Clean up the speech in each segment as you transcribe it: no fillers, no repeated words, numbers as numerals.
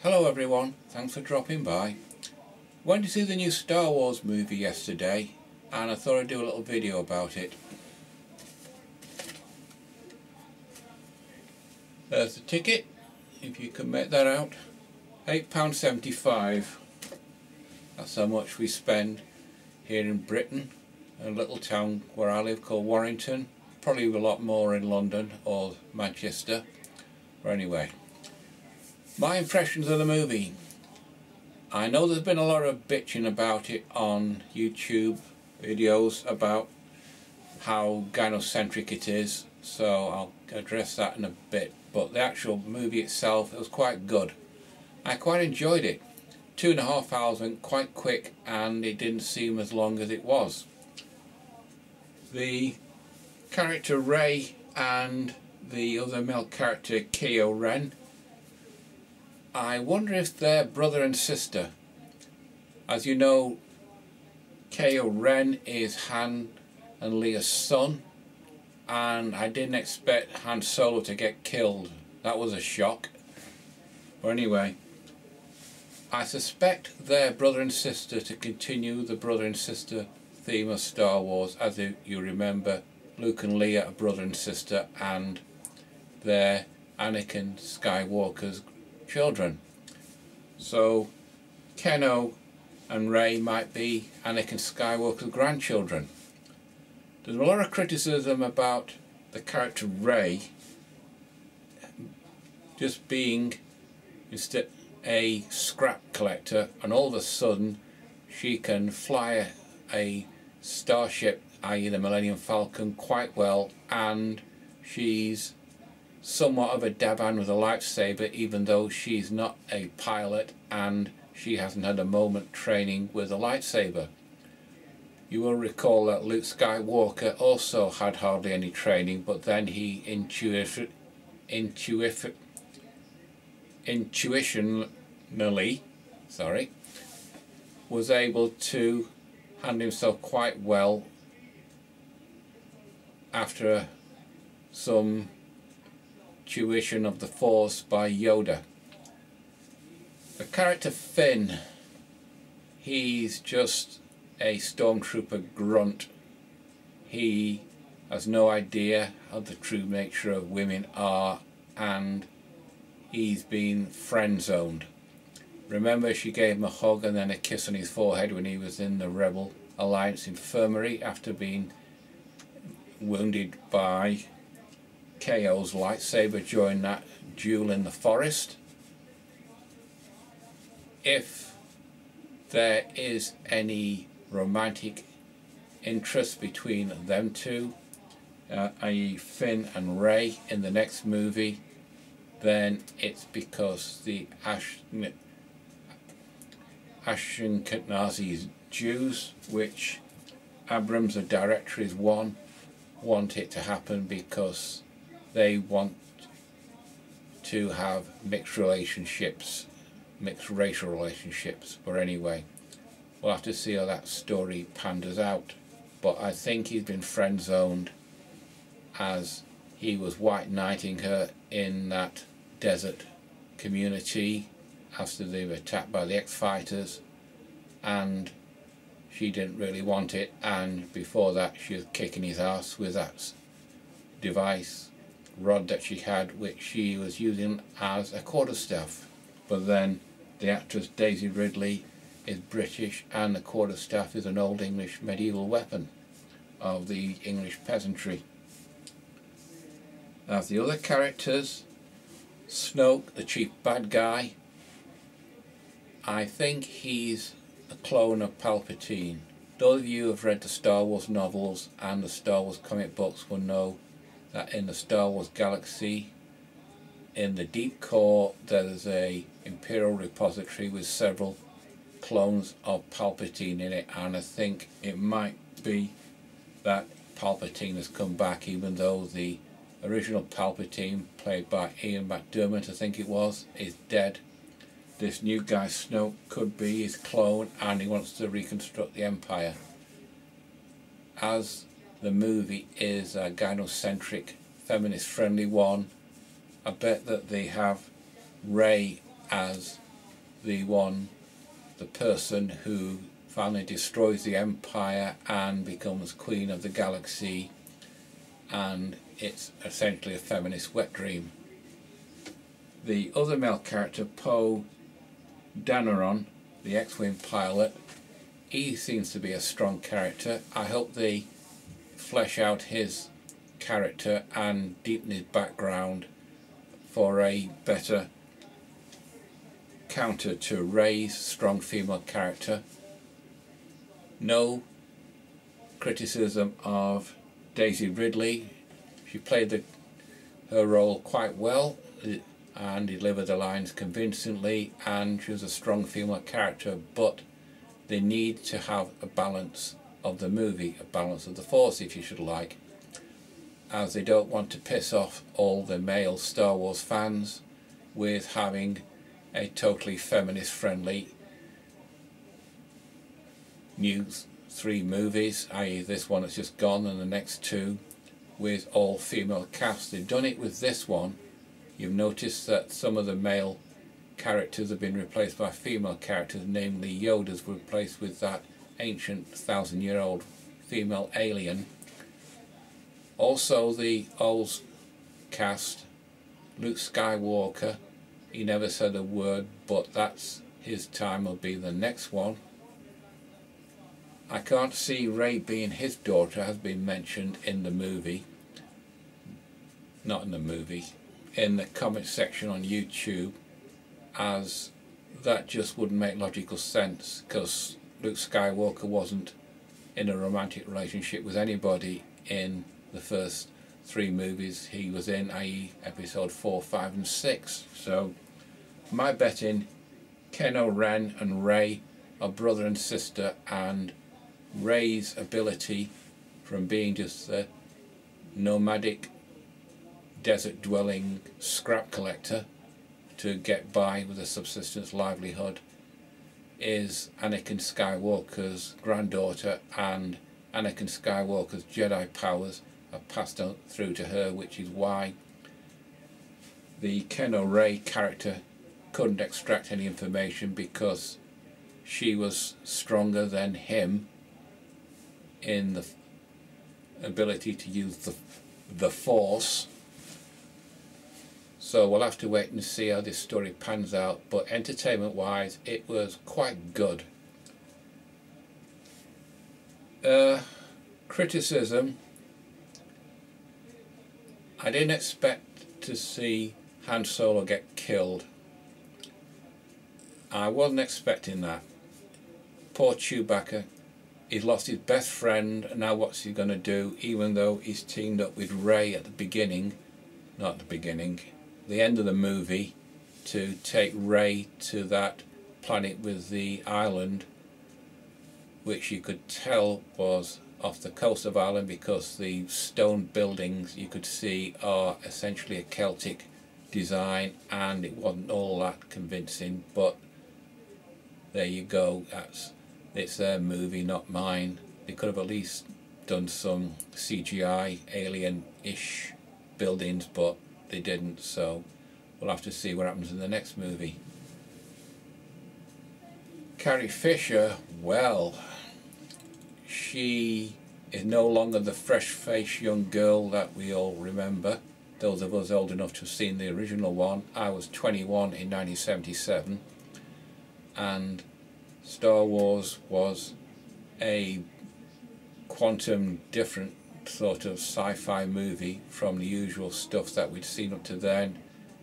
Hello everyone, thanks for dropping by. Went to see the new Star Wars movie yesterday and I thought I'd do a little video about it. There's the ticket, if you can make that out. £8.75. That's how much we spend here in Britain, a little town where I live called Warrington. Probably a lot more in London or Manchester. But anyway, my impressions of the movie. I know there's been a lot of bitching about it on YouTube videos about how gynocentric it is, so I'll address that in a bit. But the actual movie itself, it was quite good. I quite enjoyed it. 2.5 hours went quite quick and it didn't seem as long as it was. The character Rey and the other male character Kylo Ren, I wonder if they're brother and sister. As you know, Kylo Ren is Han and Leia's son, and I didn't expect Han Solo to get killed. That was a shock. But anyway, I suspect they're brother and sister to continue the brother and sister theme of Star Wars. As you remember, Luke and Leia are brother and sister, and they're Anakin Skywalker's children. So Keno and Rey might be Anakin Skywalker's grandchildren. There's a lot of criticism about the character Rey just being instead a scrap collector, and all of a sudden she can fly a starship, i.e. the Millennium Falcon, quite well, and she's somewhat of a dab-hand with a lightsaber, even though she's not a pilot and she hasn't had a moment training with a lightsaber. You will recall that Luke Skywalker also had hardly any training, but then he intuitionally was able to handle himself quite well after some tuition of the Force by Yoda. The character Finn, he's just a stormtrooper grunt. He has no idea of the true nature of women are, and he's been friend-zoned. Remember, she gave him a hug and then a kiss on his forehead when he was in the Rebel Alliance infirmary after being wounded by Kylo's lightsaber during that duel in the forest. If there is any romantic interest between them two, i.e. Finn and Rey, in the next movie, then it's because the Ashkenazi Jews, which Abrams, the director, is one, want it to happen because they want to have mixed relationships, mixed racial relationships. But anyway, we'll have to see how that story panders out. But I think he's been friend-zoned, as he was white knighting her in that desert community after they were attacked by the X-Fighters, and she didn't really want it, and before that she was kicking his ass with that device, rod that she had, which she was using as a quarterstaff. But then the actress Daisy Ridley is British, and the quarterstaff is an old English medieval weapon of the English peasantry. As the other characters, Snoke, the chief bad guy, I think he's a clone of Palpatine. Those of you who have read the Star Wars novels and the Star Wars comic books will know that in the Star Wars galaxy, in the deep core, there is a Imperial repository with several clones of Palpatine in it, and I think it might be that Palpatine has come back, even though the original Palpatine, played by Ian McDiarmid, I think it was, is dead. This new guy Snoke could be his clone, and he wants to reconstruct the Empire. As the movie is a gynocentric, feminist friendly one, I bet that they have Rey as the person who finally destroys the Empire and becomes Queen of the Galaxy, and it's essentially a feminist wet dream. The other male character, Poe Dameron, the X-Wing pilot, he seems to be a strong character. I hope they flesh out his character and deepen his background for a better counter to Rey's strong female character. No criticism of Daisy Ridley. She played her role quite well and delivered the lines convincingly, and she was a strong female character, but they need to have a balance of the movie, a balance of the Force if you should like, as they don't want to piss off all the male Star Wars fans with having a totally feminist friendly new 3 movies, i.e. this one that's just gone and the next 2 with all female cast. They've done it with this one. You've noticed that some of the male characters have been replaced by female characters, namely Yoda's replaced with that ancient 1,000-year-old female alien. Also the old cast, Luke Skywalker, he never said a word, but that's his time, will be the next one. I can't see Rey being his daughter, has been mentioned in the movie. Not in the movie, in the comment section on YouTube, as that just wouldn't make logical sense, because Luke Skywalker wasn't in a romantic relationship with anybody in the first 3 movies he was in, i.e. episode 4, 5 and 6. So my betting, Kylo Ren and Rey are brother and sister, and Rey's ability from being just a nomadic desert dwelling scrap collector to get by with a subsistence livelihood is Anakin Skywalker's granddaughter, and Anakin Skywalker's Jedi powers are passed on through to her, which is why the Kylo Rey character couldn't extract any information, because she was stronger than him in the ability to use the Force. So we'll have to wait and see how this story pans out, but entertainment wise it was quite good. Criticism, I didn't expect to see Han Solo get killed. I wasn't expecting that. Poor Chewbacca, he's lost his best friend, and now what's he going to do, even though he's teamed up with Rey at the beginning, not the beginning, the end of the movie, to take Rey to that planet with the island, which you could tell was off the coast of Ireland because the stone buildings you could see are essentially a Celtic design, and it wasn't all that convincing, but there you go, it's their movie, not mine. They could have at least done some CGI alien-ish buildings, but they didn't, so we'll have to see what happens in the next movie. Carrie Fisher, well, she is no longer the fresh-faced young girl that we all remember, those of us old enough to have seen the original one. I was 21 in 1977, and Star Wars was a quantum different sort of sci-fi movie from the usual stuff that we'd seen up to then,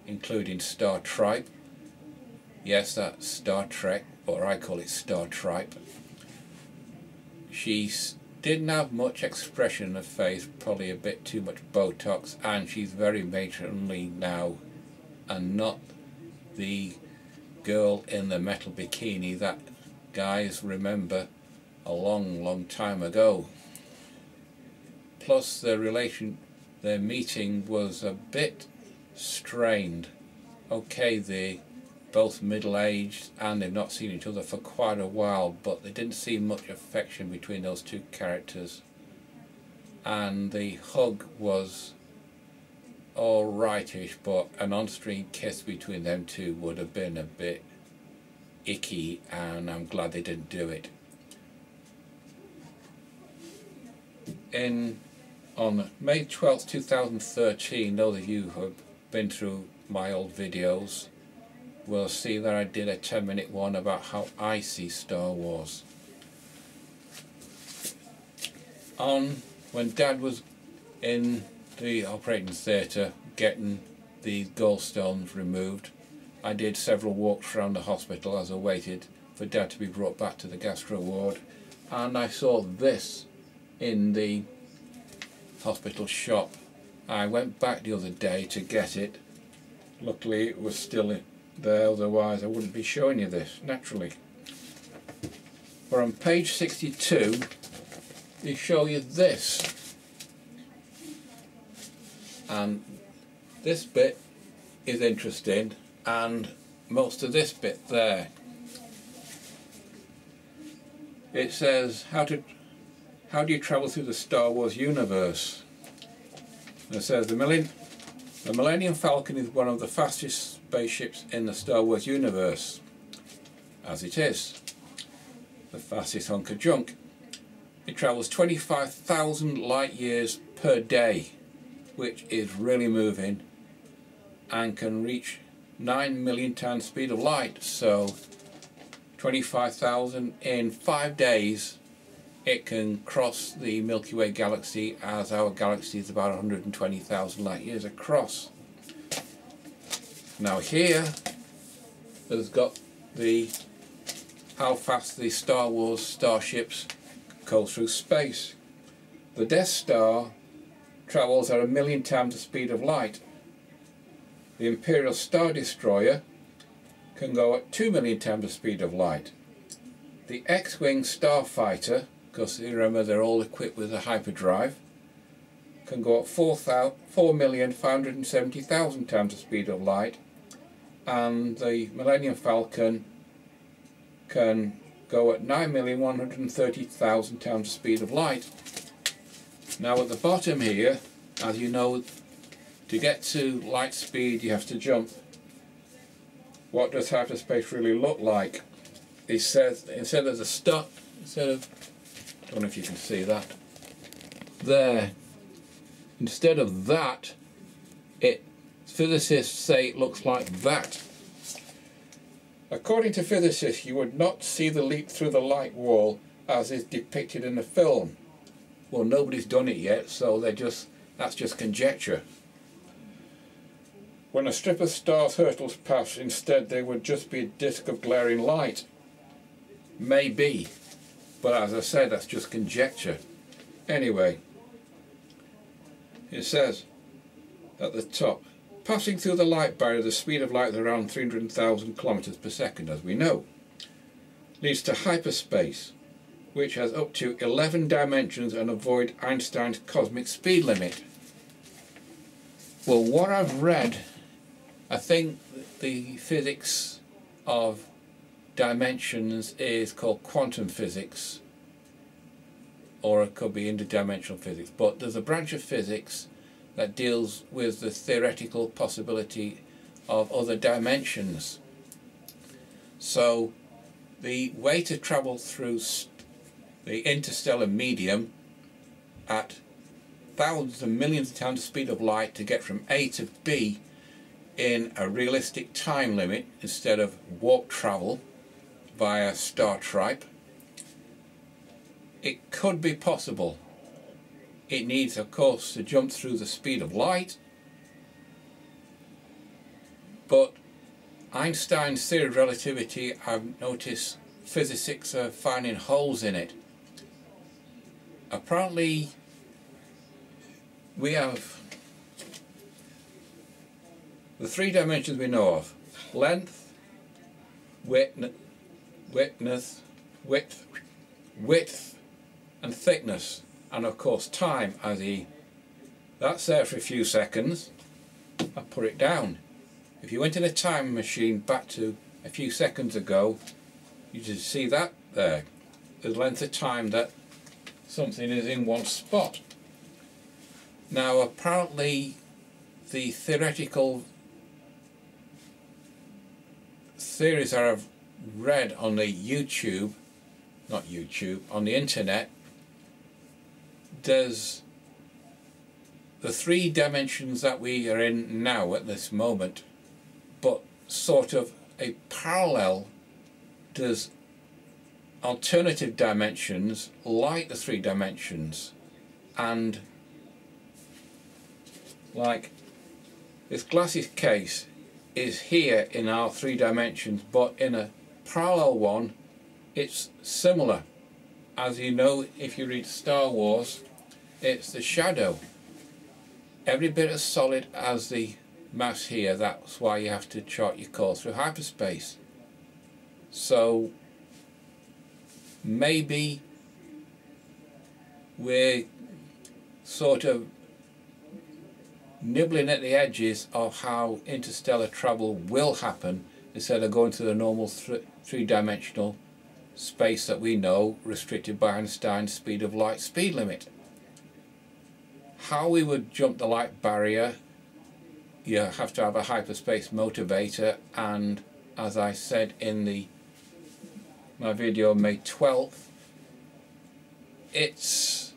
including Star Tripe. Yes, that's Star Trek, or I call it Star Tripe. She didn't have much expression in her face, probably a bit too much Botox, and she's very matronly now, and not the girl in the metal bikini that guys remember a long time ago. Plus their meeting was a bit strained. Okay, they're both middle-aged and they've not seen each other for quite a while, but there didn't seem much affection between those two characters, and the hug was all rightish, but an on-screen kiss between them two would have been a bit icky, and I'm glad they didn't do it. On May 12th 2013, those of you who have been through my old videos will see that I did a 10-minute one about how I see Star Wars. When Dad was in the operating theatre getting the gallstones removed, I did several walks around the hospital as I waited for Dad to be brought back to the gastro ward, and I saw this in the hospital shop. I went back the other day to get it. Luckily it was still there, otherwise I wouldn't be showing you this, naturally. But on page 62 they show you this, and this bit is interesting, and most of this bit there. It says how do you travel through the Star Wars universe? And it says the Millennium Falcon is one of the fastest spaceships in the Star Wars universe, as it is the fastest hunk of junk. It travels 25,000 light years per day, which is really moving, and can reach 9 million times the speed of light. So 25,000 in 5 days. It can cross the Milky Way galaxy, as our galaxy is about 120,000 light years across. Now here has got how fast the Star Wars starships go through space. The Death Star travels at 1 million times the speed of light. The Imperial Star Destroyer can go at 2 million times the speed of light. The X-Wing Starfighter, because you remember they're all equipped with a hyperdrive, can go at 4,570,000 times the speed of light, and the Millennium Falcon can go at 9,130,000 times the speed of light. Now at the bottom here, as you know, to get to light speed you have to jump. What does hyperspace really look like? It says instead of, I don't know if you can see that there, instead of that, physicists say it looks like that. According to physicists, you would not see the leap through the light wall as is depicted in the film. Well, nobody's done it yet, so that's just conjecture. When a strip of stars hurtles past, instead they would just be a disk of glaring light. Maybe, but as I said, that's just conjecture. Anyway, it says at the top, passing through the light barrier, the speed of light is around 300,000 kilometers per second, as we know, leads to hyperspace, which has up to 11 dimensions and avoid Einstein's cosmic speed limit. Well, what I've read, I think the physics of dimensions is called quantum physics, or it could be interdimensional physics, but there's a branch of physics that deals with the theoretical possibility of other dimensions. So the way to travel through the interstellar medium at thousands and millions of times the speed of light to get from A to B in a realistic time limit instead of warp travel via star tripe, it could be possible. It needs, of course, to jump through the speed of light, but Einstein's theory of relativity, I've noticed physicists are finding holes in it. Apparently we have the 3 dimensions we know of: length, width and thickness, and of course time. That's there for a few seconds. I put it down. If you went in a time machine back to a few seconds ago, you just see that there, the length of time that something is in one spot. Now apparently the theoretical theories are read on the YouTube, not YouTube, on the internet, there's the 3 dimensions that we are in now at this moment, but sort of a parallel, there's alternative dimensions like the 3 dimensions, and like this glasses case is here in our 3 dimensions, but in a parallel one it's similar. As you know, if you read Star Wars, it's the shadow, every bit as solid as the mass here. That's why you have to chart your course through hyperspace. So maybe we're sort of nibbling at the edges of how interstellar travel will happen, instead of going to the normal 3-dimensional space that we know, restricted by Einstein's speed of light speed limit. How we would jump the light barrier, you have to have a hyperspace motivator, and as I said in my video May 12th, it's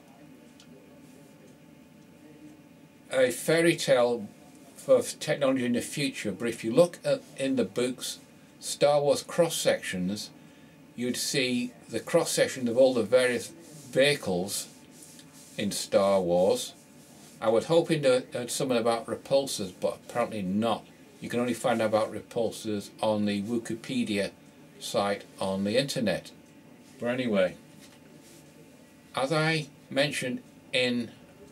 a fairy tale for technology in the future, but if you look in the books, Star Wars cross sections, you'd see the cross section of all the various vehicles in Star Wars. I was hoping to heard something about repulsors, but apparently not. You can only find out about repulsors on the Wikipedia site on the internet. But anyway, as I mentioned in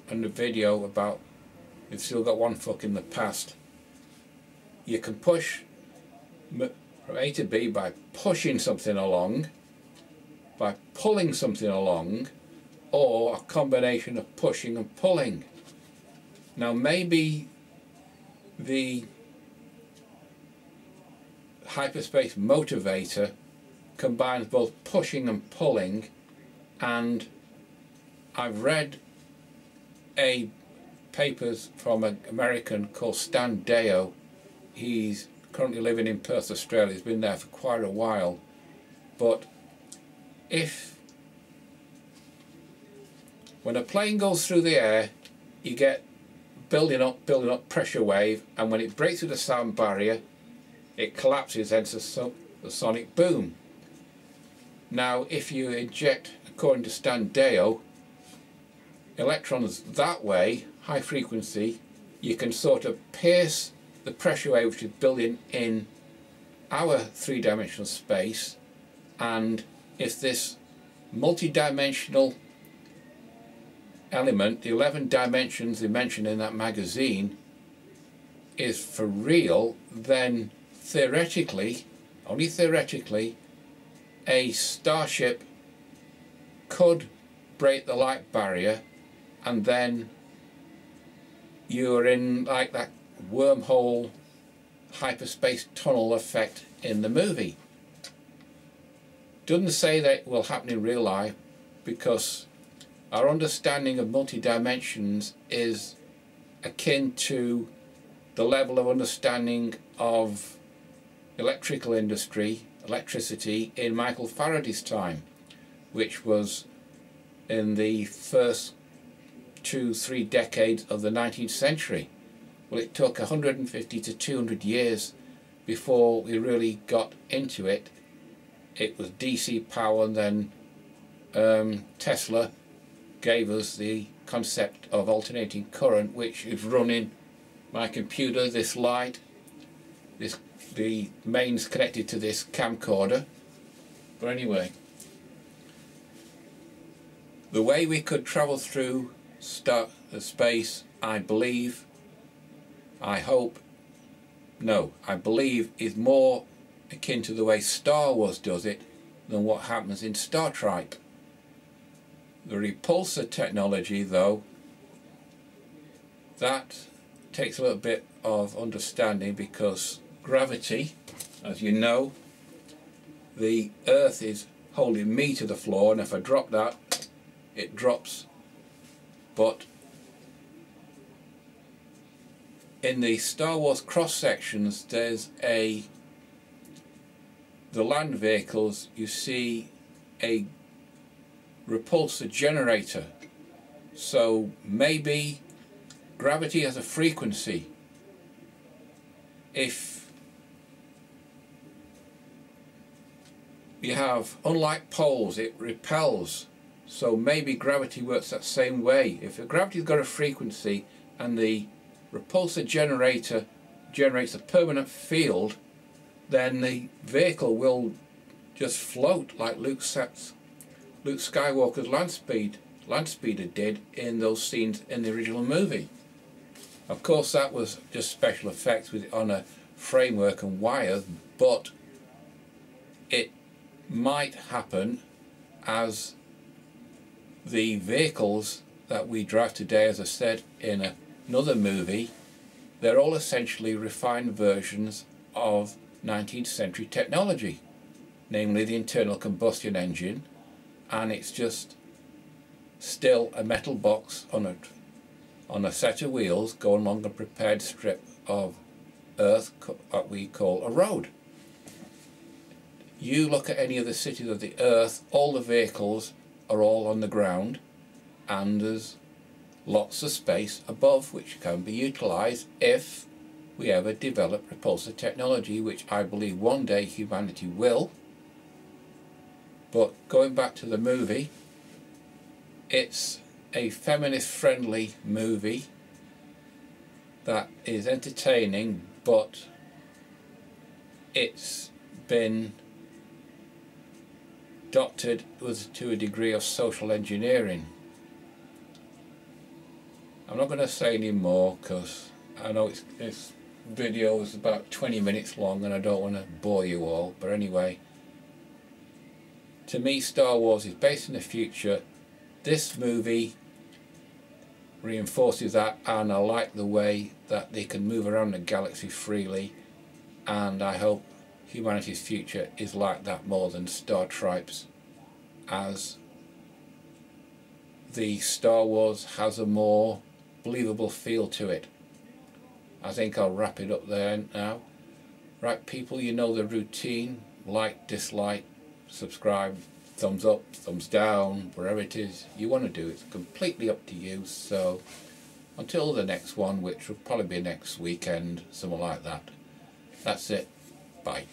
the video about you've still got one foot in the past, you can push from A to B by pushing something along, by pulling something along, or a combination of pushing and pulling. Now maybe the hyperspace motivator combines both pushing and pulling, and I've read papers from an American called Stan Deyo. He's currently living in Perth, Australia. He's been there for quite a while. But when a plane goes through the air, you get building up pressure wave, and when it breaks through the sound barrier, it collapses, hence the sonic boom. Now if you inject, according to Stan Deyo, electrons that way, high frequency, you can sort of pierce the pressure wave which is building in our 3-dimensional space, and if this multi-dimensional element, the 11 dimensions they mentioned in that magazine, is for real, then theoretically, only theoretically, a starship could break the light barrier, and then you're in like that wormhole hyperspace tunnel effect in the movie. Doesn't say that it will happen in real life, because our understanding of multi-dimensions is akin to the level of understanding of electrical industry, electricity, in Michael Faraday's time, which was in the first 2-3 decades of the 19th century. Well, it took 150 to 200 years before we really got into it. It was DC power, and then Tesla gave us the concept of alternating current, which is running my computer, this light, the mains connected to this camcorder. But anyway, the way we could travel through space, I believe, I hope, no, I believe is more akin to the way Star Wars does it than what happens in Star Trek. The repulsor technology, though, that takes a little bit of understanding, because gravity, as you know, the Earth is holding me to the floor, and if I drop that, it drops. But in the Star Wars cross sections, there's the land vehicles, you see a repulsor generator. So maybe gravity has a frequency. If you have, unlike poles, it repels. So maybe gravity works that same way. If the gravity's got a frequency and the repulsor generator generates a permanent field, then the vehicle will just float like Luke Skywalker's land speeder did in those scenes in the original movie. Of course, that was just special effects with it on a framework and wires, but it might happen as the vehicles that we drive today, as I said in another movie, they're all essentially refined versions of 19th century technology, namely the internal combustion engine, and it's just still a metal box on a set of wheels going along a prepared strip of earth that we call a road. You look at any of the cities of the earth, all the vehicles are all on the ground, and there's lots of space above which can be utilised if we ever develop repulsor technology, which I believe one day humanity will. But going back to the movie, it's a feminist friendly movie that is entertaining, but it's been doctored to a degree of social engineering. I'm not going to say any more because I know this video is about 20 minutes long and I don't want to bore you all, but anyway, to me Star Wars is based in the future. This movie reinforces that, and I like the way that they can move around the galaxy freely, and I hope humanity's future is like that more than Star Tripes, as the Star Wars has a more believable feel to it. I think I'll wrap it up there now. Right people, you know the routine: like, dislike, subscribe, thumbs up, thumbs down, wherever it is you want to do. It's completely up to you. So until the next one, which will probably be next weekend, something like that, that's it. Bye.